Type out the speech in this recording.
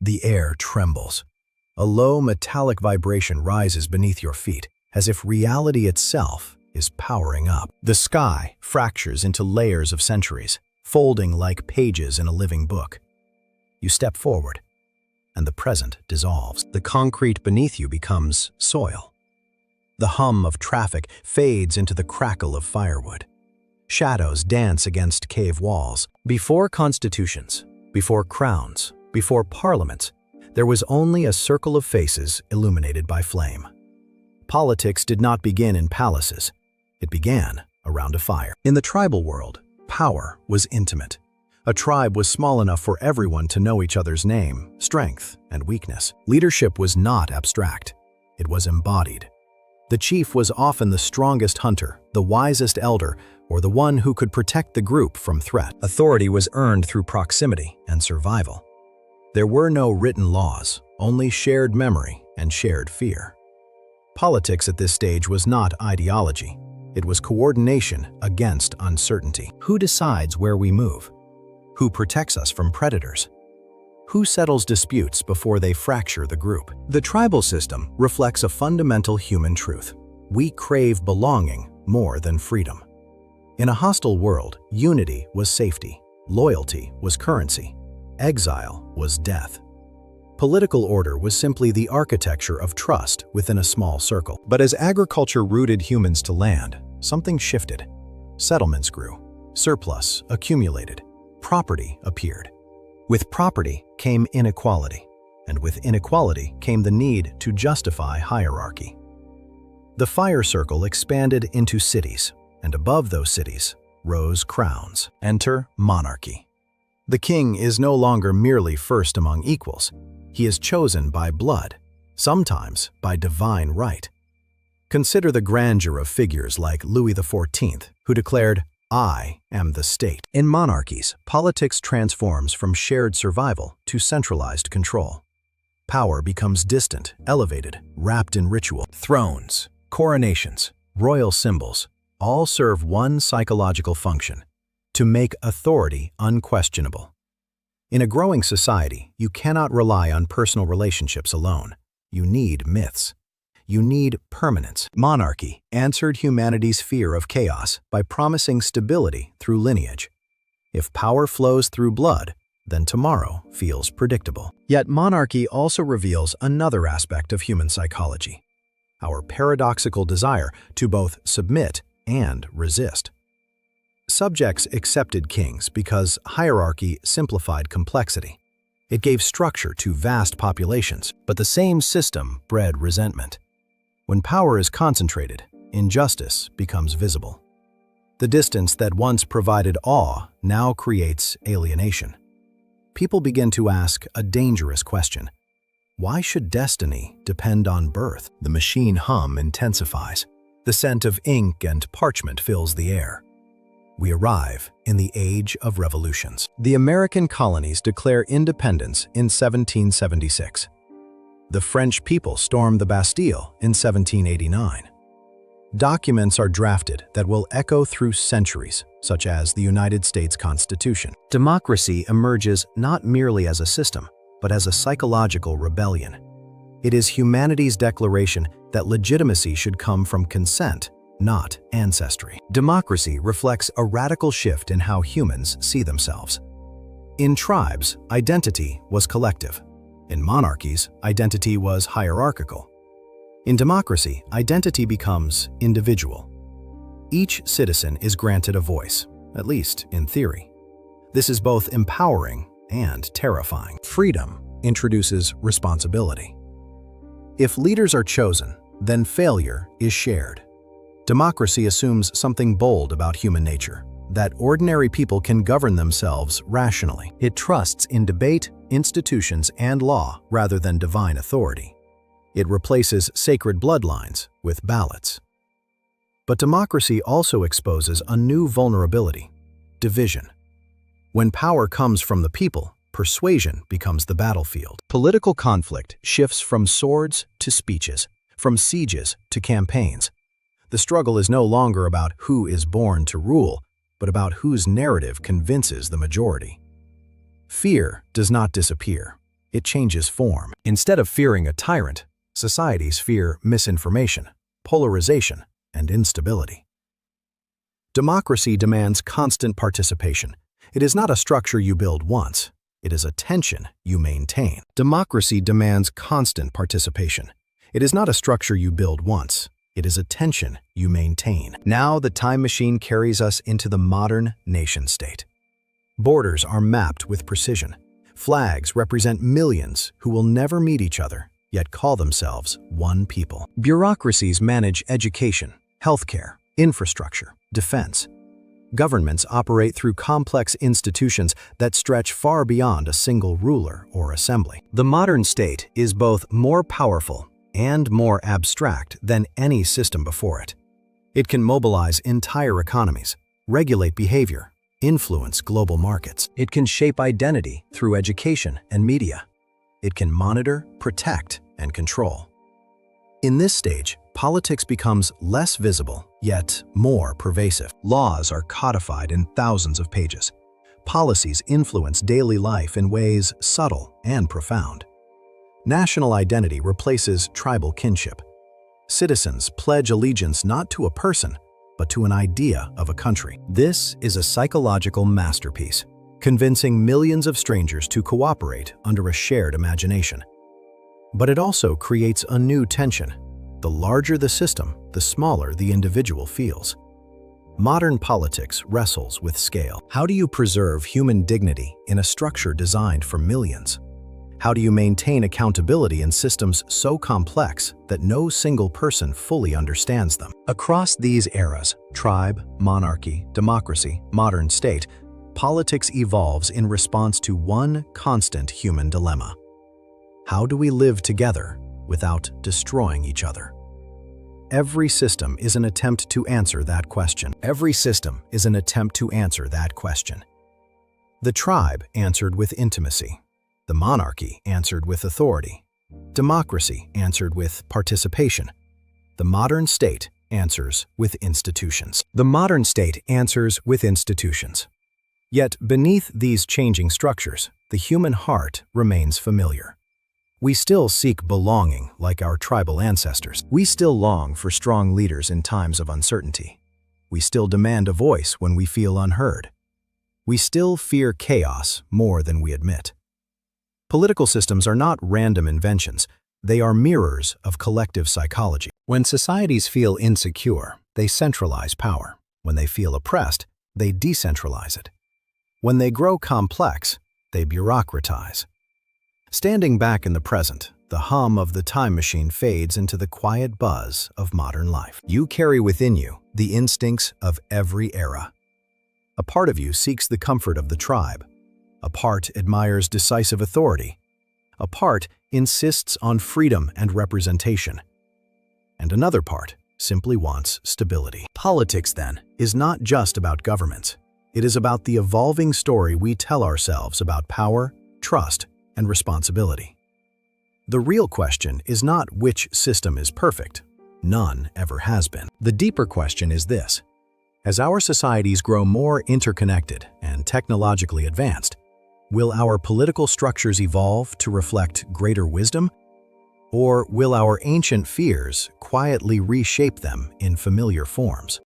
The air trembles. A low metallic vibration rises beneath your feet, as if reality itself is powering up. The sky fractures into layers of centuries, folding like pages in a living book. You step forward, and the present dissolves. The concrete beneath you becomes soil. The hum of traffic fades into the crackle of firewood. Shadows dance against cave walls. Before constitutions, before crowns, before parliaments, there was only a circle of faces illuminated by flame. Politics did not begin in palaces. It began around a fire. In the tribal world, power was intimate. A tribe was small enough for everyone to know each other's name, strength, and weakness. Leadership was not abstract. It was embodied. The chief was often the strongest hunter, the wisest elder, or the one who could protect the group from threat. Authority was earned through proximity and survival. There were no written laws, only shared memory and shared fear. Politics at this stage was not ideology. It was coordination against uncertainty. Who decides where we move? Who protects us from predators? Who settles disputes before they fracture the group? The tribal system reflects a fundamental human truth. We crave belonging more than freedom. In a hostile world, unity was safety, loyalty was currency, exile was death. Political order was simply the architecture of trust within a small circle. But as agriculture rooted humans to land, something shifted. Settlements grew, surplus accumulated, property appeared. With property came inequality, and with inequality came the need to justify hierarchy. The fire circle expanded into cities, and above those cities rose crowns. Enter monarchy. The king is no longer merely first among equals. He is chosen by blood, sometimes by divine right. Consider the grandeur of figures like Louis XIV, who declared, "I am the state." In monarchies, politics transforms from shared survival to centralized control. Power becomes distant, elevated, wrapped in ritual. Thrones, coronations, royal symbols, all serve one psychological function: to make authority unquestionable. In a growing society, you cannot rely on personal relationships alone. You need myths. You need permanence. Monarchy answered humanity's fear of chaos by promising stability through lineage. If power flows through blood, then tomorrow feels predictable. Yet monarchy also reveals another aspect of human psychology: our paradoxical desire to both submit and resist. Subjects accepted kings because hierarchy simplified complexity. It gave structure to vast populations, but the same system bred resentment. When power is concentrated, injustice becomes visible. The distance that once provided awe now creates alienation. People begin to ask a dangerous question: why should destiny depend on birth? The machine hum intensifies. The scent of ink and parchment fills the air. We arrive in the age of revolutions. The American colonies declare independence in 1776. The French people storm the Bastille in 1789. Documents are drafted that will echo through centuries, such as the United States Constitution. Democracy emerges not merely as a system, but as a psychological rebellion. It is humanity's declaration that legitimacy should come from consent, not ancestry. Democracy reflects a radical shift in how humans see themselves. In tribes, identity was collective. In monarchies, identity was hierarchical. In democracy, identity becomes individual. Each citizen is granted a voice, at least in theory. This is both empowering and terrifying. Freedom introduces responsibility. If leaders are chosen, then failure is shared. Democracy assumes something bold about human nature: that ordinary people can govern themselves rationally. It trusts in debate, institutions, and law rather than divine authority. It replaces sacred bloodlines with ballots. But democracy also exposes a new vulnerability: division. When power comes from the people, persuasion becomes the battlefield. Political conflict shifts from swords to speeches, from sieges to campaigns. The struggle is no longer about who is born to rule, but about whose narrative convinces the majority. Fear does not disappear. it changes form. Instead of fearing a tyrant, societies fear misinformation, polarization, and instability. Democracy demands constant participation. It is not a structure you build once. It is a tension you maintain. Democracy demands constant participation. It is not a structure you build once. It is a tension you maintain. Now the time machine carries us into the modern nation-state. Borders are mapped with precision. Flags represent millions who will never meet each other, yet call themselves one people. Bureaucracies manage education, healthcare, infrastructure, defense. Governments operate through complex institutions that stretch far beyond a single ruler or assembly. The modern state is both more powerful and more abstract than any system before it. It can mobilize entire economies, regulate behavior, influence global markets. It can shape identity through education and media. It can monitor, protect, and control. In this stage, politics becomes less visible, yet more pervasive. Laws are codified in thousands of pages. Policies influence daily life in ways subtle and profound. National identity replaces tribal kinship. Citizens pledge allegiance not to a person, but to an idea of a country. This is a psychological masterpiece, convincing millions of strangers to cooperate under a shared imagination. But it also creates a new tension. The larger the system, the smaller the individual feels. Modern politics wrestles with scale. How do you preserve human dignity in a structure designed for millions? How do you maintain accountability in systems so complex that no single person fully understands them? Across these eras, tribe, monarchy, democracy, modern state, politics evolves in response to one constant human dilemma. How do we live together without destroying each other? Every system is an attempt to answer that question. Every system is an attempt to answer that question. The tribe answered with intimacy. The monarchy answered with authority. Democracy answered with participation. The modern state answers with institutions. The modern state answers with institutions. Yet beneath these changing structures, the human heart remains familiar. We still seek belonging like our tribal ancestors. We still long for strong leaders in times of uncertainty. We still demand a voice when we feel unheard. We still fear chaos more than we admit. Political systems are not random inventions. They are mirrors of collective psychology. When societies feel insecure, they centralize power. When they feel oppressed, they decentralize it. When they grow complex, they bureaucratize. Standing back in the present, the hum of the time machine fades into the quiet buzz of modern life. You carry within you the instincts of every era. A part of you seeks the comfort of the tribe. A part admires decisive authority. A part insists on freedom and representation. And another part simply wants stability. Politics, then, is not just about governments. It is about the evolving story we tell ourselves about power, trust, and responsibility. The real question is not which system is perfect. None ever has been. The deeper question is this: as our societies grow more interconnected and technologically advanced, will our political structures evolve to reflect greater wisdom? Or will our ancient fears quietly reshape them in familiar forms?